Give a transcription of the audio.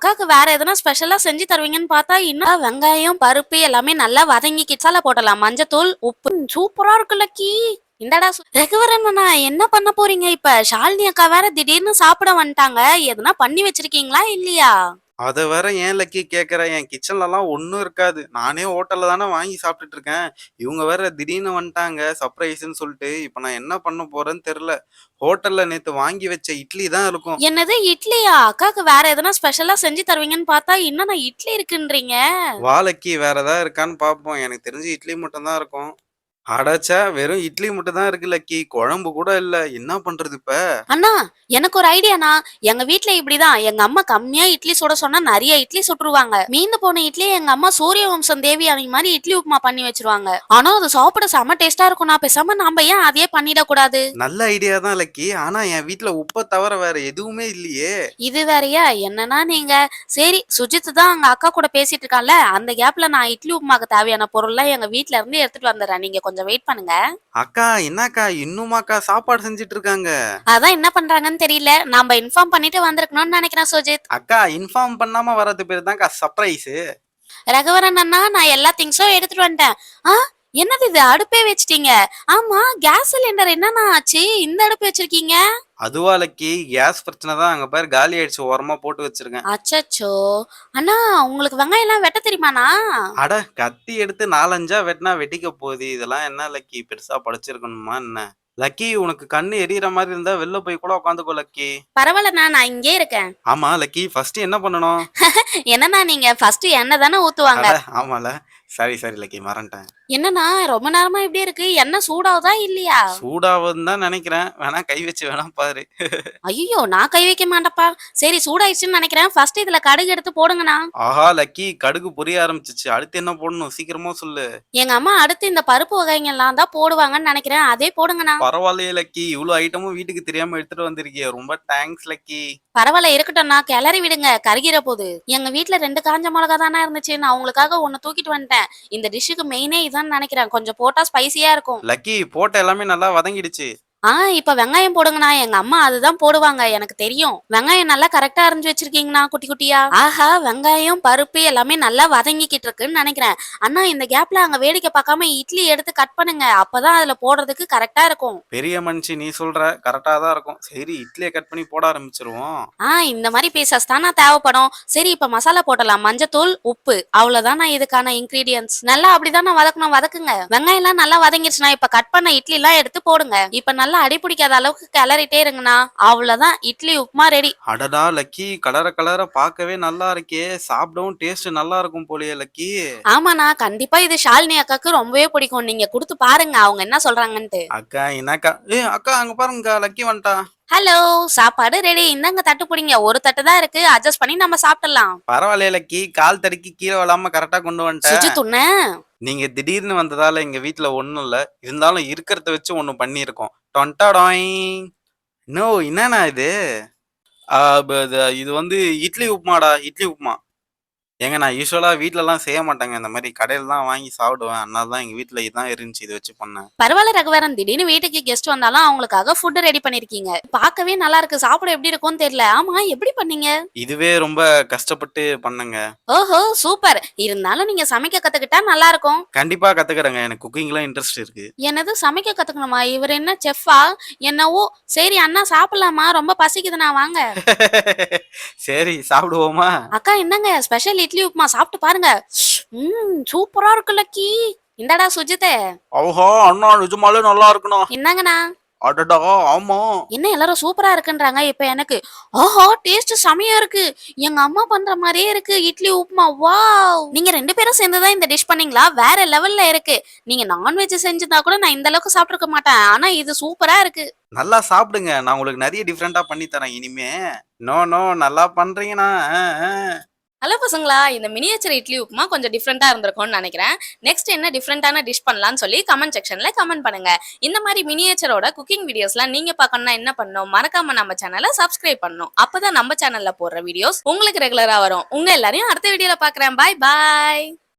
அக்காக்கு வேற எதனா ஸ்பெஷலா செஞ்சு தருவீங்கன்னு பார்த்தா, இன்னும் வெங்காயம், பருப்பு எல்லாமே நல்லா வதங்கி கிச்சால போடலாம். மஞ்சத்தூள், உப்பு. சூப்பரா இருக்கு லக்கி. இந்தடா ரகுவரன் அண்ணா என்ன பண்ண போறீங்க இப்ப? ஷாலினி அக்கா வேற திடீர்னு சாப்பிட வந்துட்டாங்க. எதனா பண்ணி வச்சிருக்கீங்களா இல்லையா? அத வேற ஏன் லக்கி கேட்குற? என் கிச்சன்லலாம் ஒண்ணும் இருக்காது. நானே ஹோட்டல்ல தானே வாங்கி சாப்பிட்டுட்டு இருக்கேன். இவங்க வேற திடீர்னு வந்துட்டாங்க சர்ப்ரைஸ்ன்னு சொல்லிட்டு. இப்ப நான் என்ன பண்ண போறேன்னு தெரியல. ஹோட்டல்ல நேத்து வாங்கி வச்ச இட்லி தான் இருக்கும். என்னது இட்லியா? அக்காக்கு வேற எதனா ஸ்பெஷலா செஞ்சு தருவீங்கன்னு பார்த்தா, இன்னும் நான் இட்லி இருக்குன்றீங்க. வா லக்கி வேற ஏதாவது இருக்கான்னு பார்ப்போம். எனக்கு தெரிஞ்சு இட்லி மட்டும் தான் இருக்கும். அடச்சே! வெறும் இட்லி மட்டும் தான் இருக்கு லக்கி. குழம்பு கூட இல்ல. என்ன பண்றது இப்ப? அண்ணா, எனக்கு ஒரு ஐடியாண்ணா. எங்க வீட்ல இப்படிதான். எங்க அம்மா கம்மியா இட்லி சுட சொன்னா நெறைய இட்லி சுட்டுருவாங்க. மீந்து போன இட்லிய எங்க அம்மா சூரிய வம்சம் தேவியானி மாரி இட்லி உப்புமா பண்ணி வச்சுருவாங்க. ஆனா அது சாப்பிட செம டேஸ்ட்டா இருக்கும்ண்ணா. பேசாம நாம ஏன் அதையே பண்ணிடக்கூடாது? நல்ல ஐடியா தான் லக்கி. ஆனா என் வீட்ல உப்ப தவிர வேற எதுவுமே இல்லையே! இது வேறயா? என்னண்ணா நீங்க? சரி, சுஜித் தான் அங்க அக்கா கூட பேசிட்டு இருக்கான்ல, அந்த கேப்ல நான் இட்லி உப்புமாக்கு தேவையான பொருள்லாம் எங்க வீட்ல இருந்து எடுத்துட்டு வந்துர்றேன். நீங்க கொஞ்சம் வெயிட் பண்ணுங்க. அக்கா, என்னக்கா இன்னுமாக்கா சாப்பாடு செஞ்சுட்டு இருக்காங்க? அதான் என்ன பண்றாங்கன்னு தெரியல. நாம இன்ஃபார்ம் பண்ணிட்டு வந்திருக்கணும்னு நெனைக்கிறேன் சுஜித். அக்கா இன்ஃபார்ம் பண்ணாம வர்றது பேரு தான்க்கா சர்ப்ரைஸு. ரகுவரன் அண்ணா, நான் எல்லா திங்ஸும் எடுத்துட்டு வந்துட்டேன். ஆ, என்னது இது? அடுப்பே வச்சுட்டீங்க. ஆமா, கேஸ் சிலிண்டர் என்னண்ணா ஆச்சு? இந்த அடுப்பு வச்சிருக்கீங்க? அதுவா லக்கி, கேஸ் பிரச்சனை தான். அங்க பாரு காலி ஆயிடுச்சு. ஓரமா போட்டு வச்சிருக்கேன். அச்சச்சோ! அண்ணா, உங்களுக்கு வெங்காயம்லாம் வெட்ட தெரியுமாண்ணா? அட கத்தி எடுத்து 4, 5 வெட்டுனா வெட்டிக்க போகுது. இதெல்லாம் என்ன லக்கி பெருசா படிச்சிருக்கணுமா என்ன? லக்கி உனக்கு கண்ணு எரியற மாரி இருந்தா வெளில போய் கூட உட்காந்துக்கோ லக்கி. பரவால்லண்ணா, நான் இங்கேயே இருக்கேன். ஆமா லக்கி ஃபர்ஸ்ட் என்ன பண்ணணும்? என்னண்ணா நீங்க ஃபர்ஸ்ட் எண்ணெய் தானே ஊத்துவாங்க. அட ஆமால. சரி சரி லக்கி மறந்துட்டேன். என்னண்ணா ரொம்ப நேரமா இப்படியே இருக்கு? எண்ணெய் சூடாவுதா இல்லையா? சூடாவுதுன்னு தான் நெனைக்கிறேன். வேணா கை வச்சு வேணா பாரு. ஐயய்யோ! நான் கை வைக்க மாட்டேன்ப்பா. சரி சூடாயிடுச்சுன்னு நெனைக்கிறேன். ஃபர்ஸ்ட் இதுல கடுகு எடுத்து போடுங்கண்ணா. ஆஹா லக்கி கடுகு பொரிய ஆரம்பிச்சுச்சு. அடுத்து என்ன போடணும்? சீக்கிரமா சொல்லு. எங்க அம்மா அடுத்து இந்த பருப்பு வகைங்கள்லாம் தான் போடுவாங்கன்னு நெனைக்கிறேன். அதே போடுங்கண்ணா. பரவாயில்லையே லக்கி. இவ்ளோ ஐட்டமும் வீட்டுக்கு தெரியாம எடுத்துட்டு வந்திருக்கியே. ரொம்ப தேங்க்ஸ் லக்கி. பரவால்ல இருக்கட்டும்ண்ணா. கிளறி விடுங்க. கருகிற போது. எங்க வீட்ல 2 காஞ்ச மொளகா தானே இருந்துச்சு. நான் உங்களுக்காக 1 தூக்கிட்டு வந்துட்டேன். இந்த டிஷ்ஷுக்கு மெயினே இதான்னு நெனைக்கிறேன். கொஞ்சம் போட்டா ஸ்பைசியா இருக்கும். லக்கி போட்ட எல்லாமே நல்லா வதங்கிடுச்சு. இப்ப வெங்காயம் போடுங்கண்ணா. எங்க அம்மா அதுதான் போடுவாங்க. எனக்கு தெரியும். வெங்காயம் நல்லா கரெக்ட்டா அரிஞ்சு வச்சிருக்கீங்கண்ணா, குட்டி குட்டியா. ஆஹா! வெங்காயம், பருப்பு எல்லாமே நல்லா வதங்கிக்கிட்டு இருக்குன்னு நெனைக்கிறேன். அண்ணா இந்த கேப்ல அங்க வேடிக்கை பார்க்காம இட்லி எடுத்து கட் பண்ணுங்க. அப்பதான் அதுல போடுறதுக்கு கரெக்ட்டா இருக்கும். பெரிய மனுஷி நீ சொல்ற. கரெக்ட்டா தான் இருக்கும். சரி இட்லிய கட் பண்ணி போட ஆரம்பிச்சுருவோம். இந்த மாரி பீசஸ் தானா தேவைப்படும். சரி இப்ப மசாலா போடலாம். மஞ்சத்தூள், உப்பு. அவ்வளவுதாண்ணா இதுக்கான இன்கிரீடியன்ட்ஸ். நல்லா அப்படிதாண்ணா வதக்கணும். வதக்குங்க. வெங்காயம்லாம் நல்லா வதங்கிருச்சுண்ணா. இப்ப கட் பண்ண இட்லிலாம் எடுத்து போடுங்க. இப்ப நல்லா அடி பிடிக்காத அளவுக்கு கிளறிட்டே இருங்கண்ணா. அவ்வளவுதான் இட்லி உப்புமா ரெடி. அடடா லக்கி கலர கலர பார்க்கவே நல்லா இருக்கே. சாப்பிடவும் டேஸ்ட் நல்லா இருக்கும் போலயே லக்கி. ஆமாண்ணா, கண்டிப்பா இது ஷாலினி அக்காக்கு ரொம்பவே பிடிக்கும். நீங்க குடுத்து பாருங்க அவங்க என்ன சொல்றாங்கன்ட்டு. அக்கா என்னக்கா? அக்கா அங்க பாருங்கக்கா லக்கி வந்துட்டா. ஹலோ, சாப்பாடு ரெடி. இந்தாங்க தட்டு புடிங்க. ஒரு தட்டு தான் இருக்கு. அட்ஜஸ்ட் பண்ணி நம்ம சாப்பிடலாம். பரவாயில்லையே லக்கி. கால் தடுக்கி கீழ விழாம கரெக்ட்டா கொண்டு வந்துட்ட. சுஜித் உன்ன. நீங்க திடீர்னு வந்ததால எங்க வீட்ல ஒண்ணும் இல்ல. இருந்தாலும் இருக்கிறத வச்சு ஒண்ணு பண்ணியிருக்கோம். டொன்டாடாயிங். நோ என்னண்ணா இது? ஆ இது வந்து இட்லி உப்புமாடா. இட்லி உப்புமா. ஏங்க நான் யூசுவலா வீட்லலாம் செய்ய மாட்டேங்க. இந்த மாரி கடையில தான் வாங்கி சாப்பிடுவேன். அதனால தான் எங்க வீட்ல இதான் இருந்துச்சு. இத வச்சு பண்ணேன். பரவால்ல ரகுவரன். திடீர்னு வீட்டுக்கு கெஸ்ட் வந்தாலும் அவங்களுக்காக ஃபுட் ரெடி பண்ணிருக்கீங்க. பார்க்கவே நல்லா இருக்கு. சாப்பிட எப்படி இருக்கும்னு தெரியல. ஆமா, எப்படி பண்ணீங்க? இதுவே ரொம்ப கஷ்டப்பட்டு பண்ணேங்க. ஓஹோ! சூப்பர். இருந்தாலும் நீங்க சமைக்க கத்துக்கிட்டா நல்லா இருக்கும். கண்டிப்பா கத்துக்கிறேங்க. எனக்கு குக்கிங்ல இன்ட்ரெஸ்ட் இருக்கு. என்னது சமைக்க கத்துக்கணுமா? இவரு என்ன செஃப்பா? என்னவோ. சரி அண்ணா சாப்பிடலாமா? ரொம்ப பசிக்குதுண்ணா வாங்க. சரி சாப்பிடுவோமா? அக்கா இந்தாங்க ஸ்பெஷல் இட்லி உப்புமா சாப்பிட்டு பாருங்க. சூப்பரா இருக்கு லக்கி. இந்தாடா சுஜித்தே. ஓஹோ! அண்ணா நிஜமாலே நல்லா இருக்குண்ணா. இந்தாங்கண்ணா. அடடா! ஆமா. என்ன எல்லாரும் சூப்பரா இருக்குன்றாங்க. இப்ப எனக்கு ஆஹா டேஸ்ட் செமையா இருக்கு. எங்க அம்மா பண்ற மாரியே இருக்கு இட்லி உப்புமா. வாவ்! நீங்க 2 பேரும் சேர்ந்து தான் இந்த டிஷ் பண்ணீங்களா? வேற லெவல்ல இருக்கு. நீங்க நான்வெஜ் செஞ்சிருந்தா கூட நான் இந்த அளவுக்கு சாப்பிட்டுருக்க மாட்டேன். ஆனா இது சூப்பரா இருக்கு. நல்லா சாப்பிடுங்க. நான் உங்களுக்கு நெறைய டிஃபரெண்ட்டா பண்ணி தரேன் இனிமே. நோ, நோ நல்லா பண்றீங்கண்ணா. ஹலோ பசங்களா, இந்த மினியேச்சர் இட்லி உப்புமா கொஞ்சம் டிஃப்ரெண்டா இருந்திருக்கும்னு நினைக்கிறேன். நெக்ஸ்ட் என்ன டிஃப்ரெண்டான டிஷ் பண்ணலாம்னு சொல்லி கமெண்ட் செக்ஷன்ல கமெண்ட் பண்ணுங்க. இந்த மாதிரி மினியேச்சரோட குக்கிங் வீடியோஸ்லாம் நீங்க பார்க்கணும்னா என்ன பண்ணணும்? மறக்காம நம்ம சேனலை சப்ஸ்கிரைப் பண்ணணும். அப்பதான் நம்ம சேனல்ல போடுற வீடியோஸ் உங்களுக்கு ரெகுலரா வரும். உங்க எல்லாரையும் அடுத்த வீடியோல பாக்குறேன். பாய் பாய்.